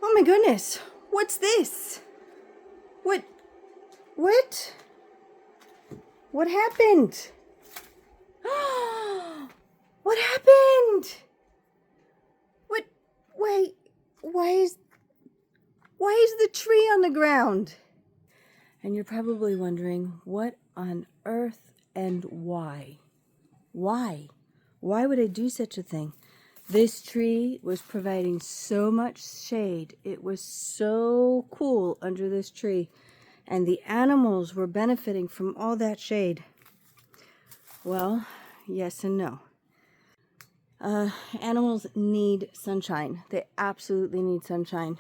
Oh my goodness, what's this? What? What happened? What happened? What? Wait, why is the tree on the ground? And you're probably wondering, what on earth and why? Why? Why would I do such a thing? This tree was providing so much shade. It was so cool under this tree. And the animals were benefiting from all that shade. Well, yes and no. Animals need sunshine. They absolutely need sunshine.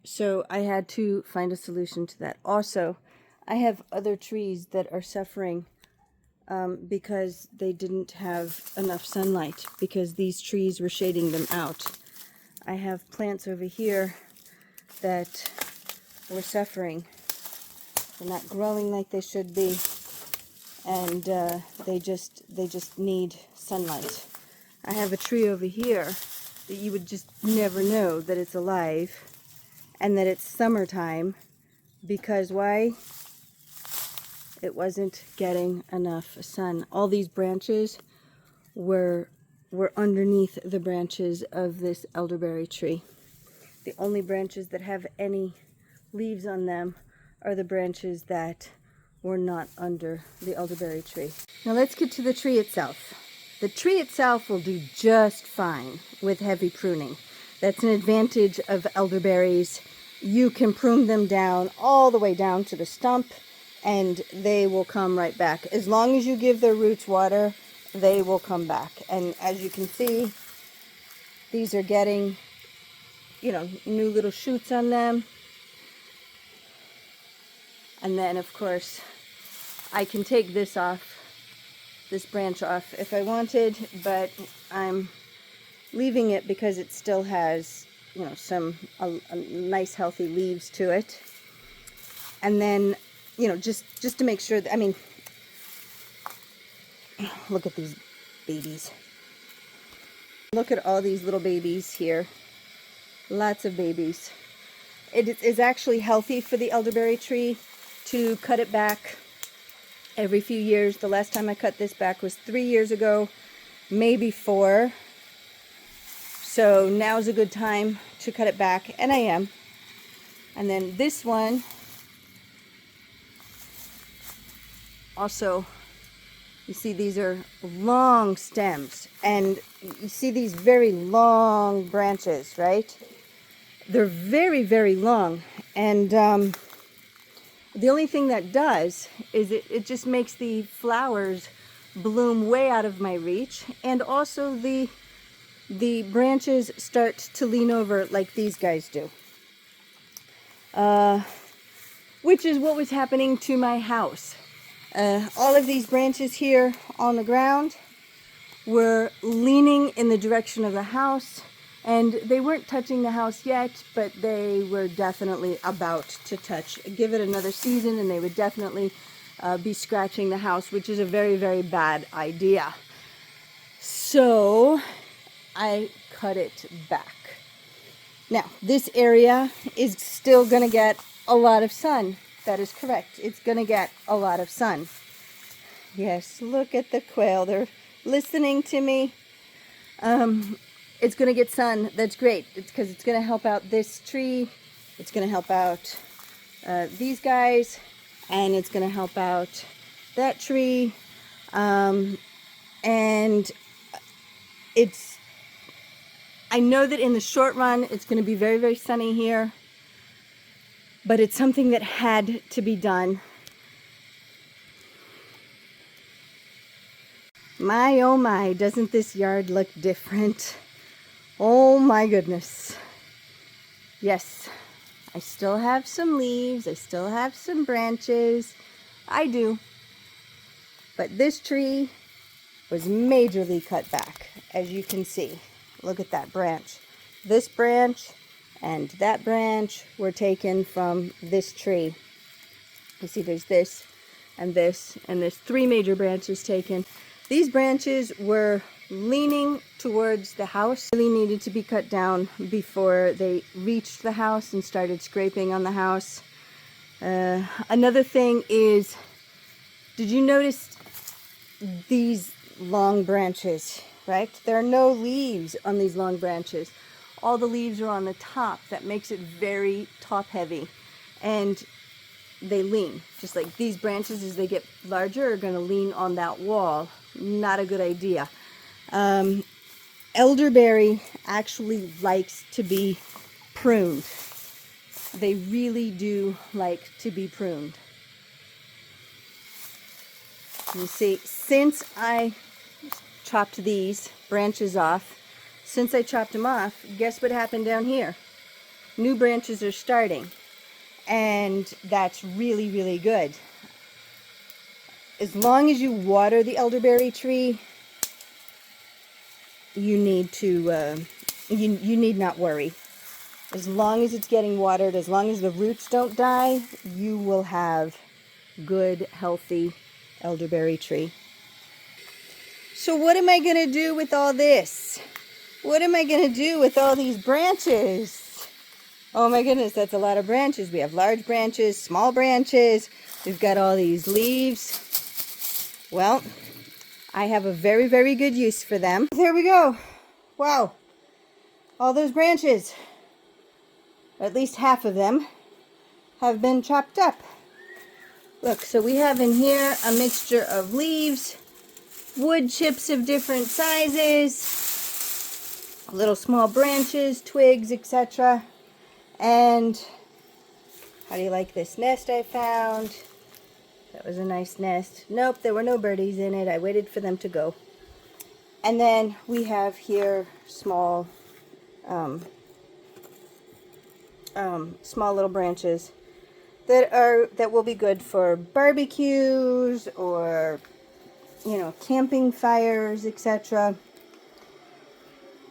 So I had to find a solution to that. Also, I have other trees that are suffering because they didn't have enough sunlight, because these trees were shading them out. I have plants over here that were suffering. They're not growing like they should be, and they just need sunlight. I have a tree over here that you would just never know that it's alive and that it's summertime, because why? It wasn't getting enough sun. All these branches were underneath the branches of this elderberry tree. The only branches that have any leaves on them are the branches that were not under the elderberry tree. Now let's get to the tree itself. The tree itself will do just fine with heavy pruning. That's an advantage of elderberries. You can prune them down all the way down to the stump, and they will come right back. As long as you give their roots water, they will come back. And as you can see, these are getting, new little shoots on them. And then, of course, I can take this branch off if I wanted, but I'm leaving it because it still has, some nice healthy leaves to it. And then, just to make sure that, look at these babies. Look at all these little babies here. Lots of babies. It is actually healthy for the elderberry tree to cut it back every few years. The last time I cut this back was 3 years ago, maybe 4. So now's a good time to cut it back, and I am. And then this one also, you see these are long stems, and you see these very long branches, right? They're very, very long, and the only thing that does is it just makes the flowers bloom way out of my reach, and also the branches start to lean over like these guys do, which is what was happening to my house. All of these branches here on the ground were leaning in the direction of the house, and they weren't touching the house yet, but they were definitely about to touch. Give it another season and they would definitely be scratching the house, which is a very, very bad idea. So I cut it back. Now, this area is still going to get a lot of sun. That is correct. It's going to get a lot of sun. Yes, look at the quail. They're listening to me. It's going to get sun. That's great. It's because it's going to help out this tree. It's going to help out these guys. And it's going to help out that tree. And I know that in the short run, it's going to be very, very sunny here. But it's something that had to be done. My, oh my, doesn't this yard look different? Oh my goodness. Yes, I still have some leaves. I still have some branches. I do. But this tree was majorly cut back, as you can see. Look at that branch. This branch and that branch were taken from this tree. You see there's this, and there's 3 major branches taken. These branches were leaning towards the house. Really needed to be cut down before they reached the house and started scraping on the house. Another thing is, did you notice these long branches, right? There are no leaves on these long branches. All the leaves are on the top. That makes it very top heavy. And they lean, just like these branches as they get larger are going to lean on that wall. Not a good idea. Elderberry actually likes to be pruned. They really do like to be pruned. You see, since I chopped these branches off, since I chopped them off, guess what happened down here? New branches are starting. And that's really, really good. As long as you water the elderberry tree, you need to, you need not worry. As long as it's getting watered, as long as the roots don't die, you will have good, healthy elderberry tree. So what am I going to do with all this? What am I going to do with all these branches? Oh my goodness, that's a lot of branches. We have large branches, small branches. We've got all these leaves. Well, I have a very, very good use for them. There we go. Wow. All those branches, at least half of them, have been chopped up. Look, so we have in here a mixture of leaves, wood chips of different sizes, little small branches, twigs, etc. And how do you like this nest I found? That was a nice nest. Nope, there were no birdies in it. I waited for them to go. And then we have here small, small little branches that will be good for barbecues or, you know, camping fires, etc.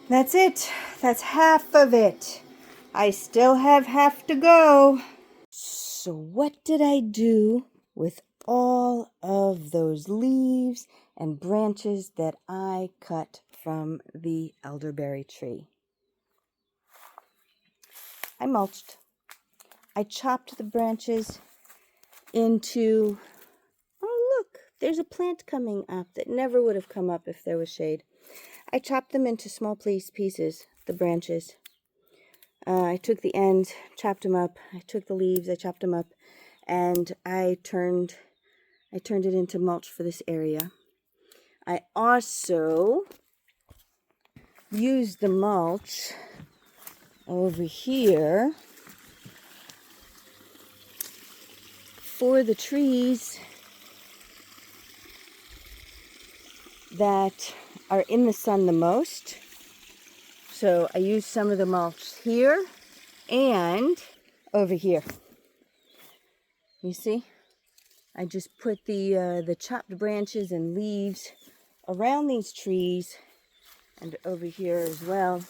That's it. That's half of it. I still have half to go. So what did I do with all of those leaves and branches that I cut from the elderberry tree? I mulched. I chopped the branches into, oh look, there's a plant coming up that never would have come up if there was shade. I chopped them into small pieces, the branches. I took the ends, chopped them up. I took the leaves, I chopped them up, and I turned it into mulch for this area. I also used the mulch over here for the trees that are in the sun the most. So I used some of the mulch here and over here. You see? I just put the chopped branches and leaves around these trees and over here as well.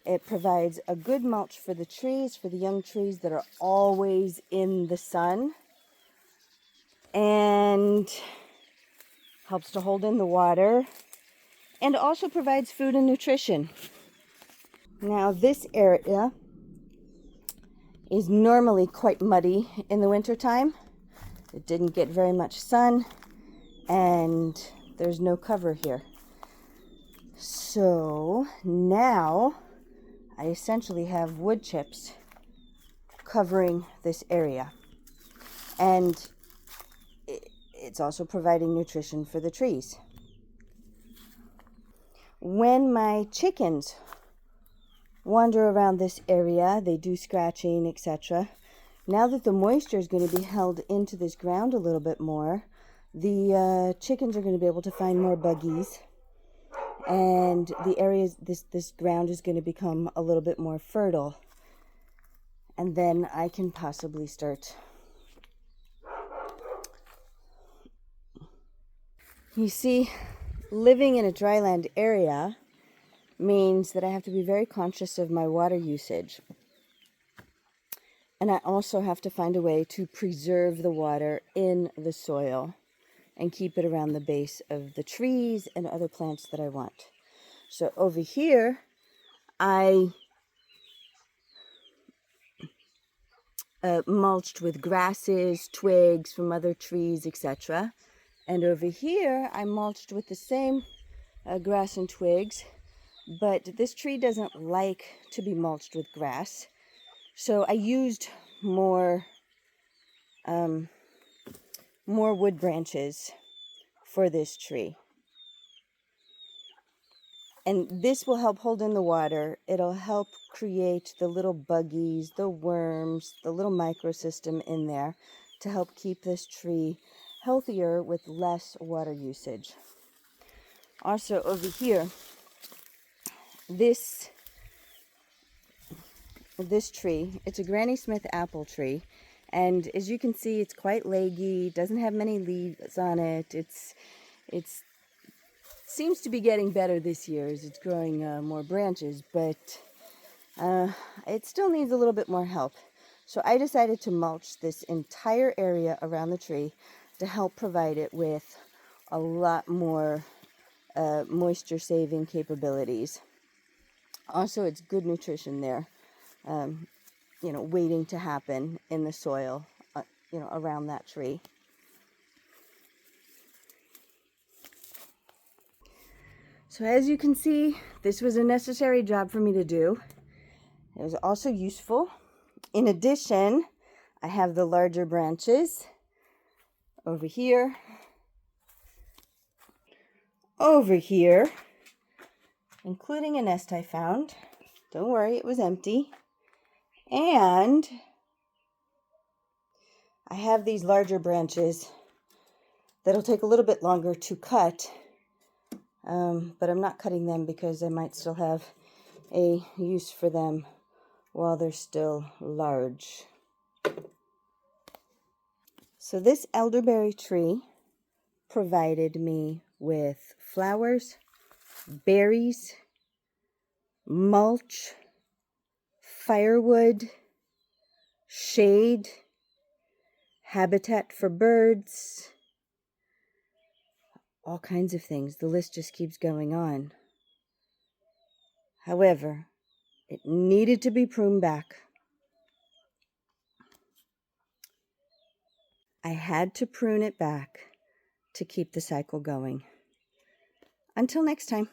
It provides a good mulch for the trees, for the young trees that are always in the sun, and helps to hold in the water, and also provides food and nutrition. Now this area is normally quite muddy in the wintertime. It didn't get very much sun, and there's no cover here. So now I essentially have wood chips covering this area. And it's also providing nutrition for the trees. When my chickens wander around this area, they do scratching, etc. Now that the moisture is going to be held into this ground a little bit more, the chickens are going to be able to find more buggies, and the areas, this ground is going to become a little bit more fertile, and then I can possibly start. You see, living in a dryland area means that I have to be very conscious of my water usage. And I also have to find a way to preserve the water in the soil and keep it around the base of the trees and other plants that I want. So over here, I mulched with grasses, twigs from other trees, etc. And over here, I mulched with the same grass and twigs, but this tree doesn't like to be mulched with grass. So I used more wood branches for this tree. And this will help hold in the water. It'll help create the little buggies, the worms, the little microsystem in there to help keep this tree healthier with less water usage. Also over here, this tree, it's a Granny Smith apple tree. And as you can see, it's quite leggy, doesn't have many leaves on it. It's seems to be getting better this year as it's growing more branches, but it still needs a little bit more help. So I decided to mulch this entire area around the tree to help provide it with a lot more moisture saving capabilities. Also, it's good nutrition there, waiting to happen in the soil, around that tree. So as you can see, this was a necessary job for me to do. It was also useful. In addition, I have the larger branches over here, including a nest I found. Don't worry, it was empty. And I have these larger branches that'll take a little bit longer to cut. But I'm not cutting them because I might still have a use for them while they're still large. So this elderberry tree provided me with flowers, berries, mulch, firewood, shade, habitat for birds, all kinds of things. The list just keeps going on. However, it needed to be pruned back. I had to prune it back to keep the cycle going. Until next time.